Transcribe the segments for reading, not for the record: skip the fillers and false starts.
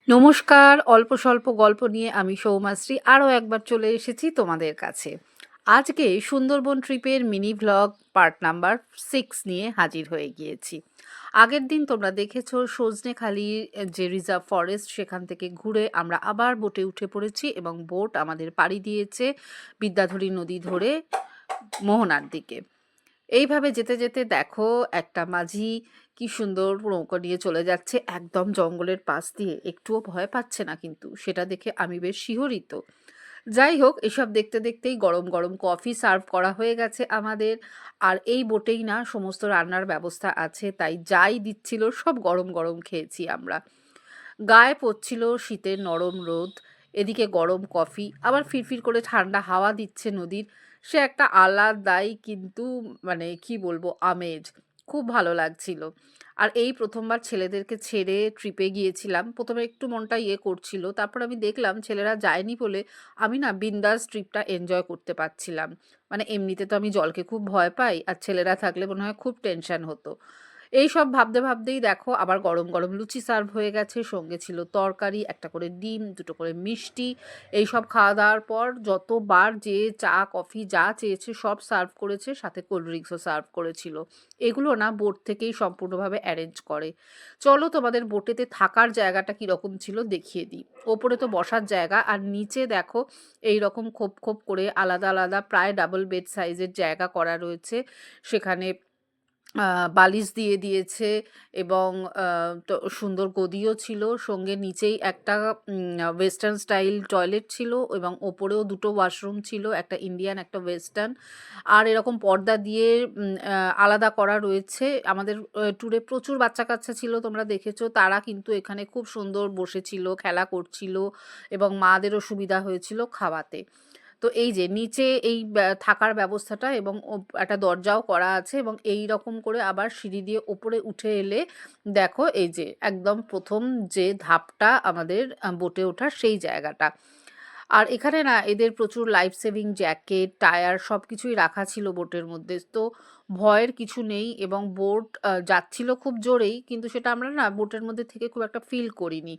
নমস্কার, অল্প স্বল্প গল্প নিয়ে আমি সৌমাশ্রী আরও একবার চলে এসেছি তোমাদের কাছে। আজকে সুন্দরবন ট্রিপের মিনি ভ্লগ পার্ট নাম্বার 6 নিয়ে হাজির হয়ে গিয়েছি। আগের দিন তোমরা দেখেছো সজনেখালির যে রিজার্ভ ফরেস্ট সেখান থেকে ঘুরে আমরা আবার বোটে উঠে পড়েছি এবং বোট আমাদের পাড়ি দিয়েছে বিদ্যাধরী নদী ধরে মোহনার দিকে। এইভাবে যেতে যেতে দেখো একটা মাঝি কি সুন্দর নৌকা নিয়ে চলে যাচ্ছে একদম জঙ্গলের পাশ দিয়ে, একটুও ভয় পাচ্ছে না, কিন্তু সেটা দেখে আমি বেশ শিহরিত। যাই হোক, এসব দেখতে দেখতেই গরম গরম কফি সার্ভ করা হয়ে গেছে আমাদের। আর এই বোটেই না সমস্ত রান্নার ব্যবস্থা আছে, তাই যাই দিচ্ছিল সব গরম গরম খেয়েছি আমরা। গায়ে পড়ছিল শীতের নরম রোদ, এদিকে গরম কফি, আবার ফিরফির করে ঠান্ডা হাওয়া দিচ্ছে নদীর। সে একটা আলাদাই কিন্তু মানে কি বলবো আমেজ, খুব ভালো লাগছিল। আর এই প্রথমবার ছেলেদেরকে ছেড়ে ট্রিপে গিয়েছিলাম, প্রথমে একটু মনটা করছিল, তারপর আমি দেখলাম ছেলেরা যায়নি বলে আমি না বিন্দাস ট্রিপটা এনজয় করতে পারছিলাম। মানে এমনিতে তো আমি জলকে খুব ভয় পাই, আর ছেলেরা থাকলে মনে হয় খুব টেনশন হতো। এই সব ভাবতে ভাবতেই দেখো আবার গরম গরম লুচি সার্ভ হয়ে গেছে, সঙ্গে ছিল তরকারি, একটা করে ডিম, দুটো করে মিষ্টি। এই সব খাওয়া দাওয়ার পর যতবার যে চা কফি যা চেয়েছে সব সার্ভ করেছে, সাথে কোল্ড ড্রিঙ্কসও সার্ভ করেছিল। এগুলো না বোট থেকেই সম্পূর্ণভাবে অ্যারেঞ্জ করে। চলো তোমাদের বোটেতে থাকার জায়গাটা কীরকম ছিল দেখিয়ে দিই। ওপরে তো বসার জায়গা, আর নিচে দেখো এই রকম খোপ খোপ করে আলাদা আলাদা প্রায় ডাবল বেড সাইজের জায়গা করা রয়েছে। সেখানে বালিশ দিয়ে দিয়েছে এবং তো সুন্দর গদিও ছিল, সঙ্গে নিচেই একটা ওয়েস্টার্ন স্টাইল টয়লেট ছিল এবং ওপরেও দুটো ওয়াশরুম ছিল, একটা ইন্ডিয়ান একটা ওয়েস্টার্ন। আর এরকম পর্দা দিয়ে আলাদা করা রয়েছে। আমাদের ট্যুরে প্রচুর বাচ্চা কাচ্চা ছিল, তোমরা দেখেছো, তারা কিন্তু এখানে খুব সুন্দর বসেছিল, খেলা করছিল এবং মাদেরও সুবিধা হয়েছিল খাওয়াতে। তো এই যে নিচে এই থাকার ব্যবস্থাটা এবং একটা দরজাও করা আছে, এবং এই রকম করে আবার সিঁড়ি দিয়ে ওপরে উঠে এলে দেখো এই যে একদম প্রথম যে ধাপটা আমাদের বোটে ওঠার সেই জায়গাটা। আর এখানে না এদের প্রচুর লাইফ সেভিং জ্যাকেট, টায়ার সব কিছুই রাখা ছিল বোটের মধ্যে, তো ভয়ের কিছু নেই। এবং বোট যাচ্ছিল খুব জোরেই, কিন্তু সেটা আমরা না বোটের মধ্যে থেকে খুব একটা ফিল করিনি।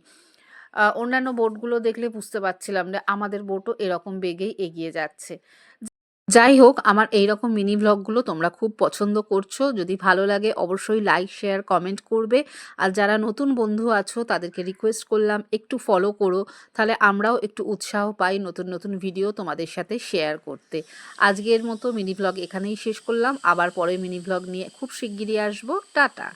অন্যান্য বোটগুলো দেখলে বুঝতে পারছিলাম যে আমাদের বোটও এরকম বেগেই এগিয়ে যাচ্ছে। যাই হোক, আমার এইরকম মিনি ভ্লগগুলো তোমরা খুব পছন্দ করছো, যদি ভালো লাগে অবশ্যই লাইক শেয়ার কমেন্ট করবে। আর যারা নতুন বন্ধু আছো তাদেরকে রিকোয়েস্ট করলাম একটু ফলো করো, তাহলে আমরাও একটু উৎসাহ পাই নতুন নতুন ভিডিও তোমাদের সাথে শেয়ার করতে। আজকের মতো মিনি ভ্লগ এখানেই শেষ করলাম, আবার পরে মিনি ভ্লগ নিয়ে খুব শিগগিরই আসবো। টাটা।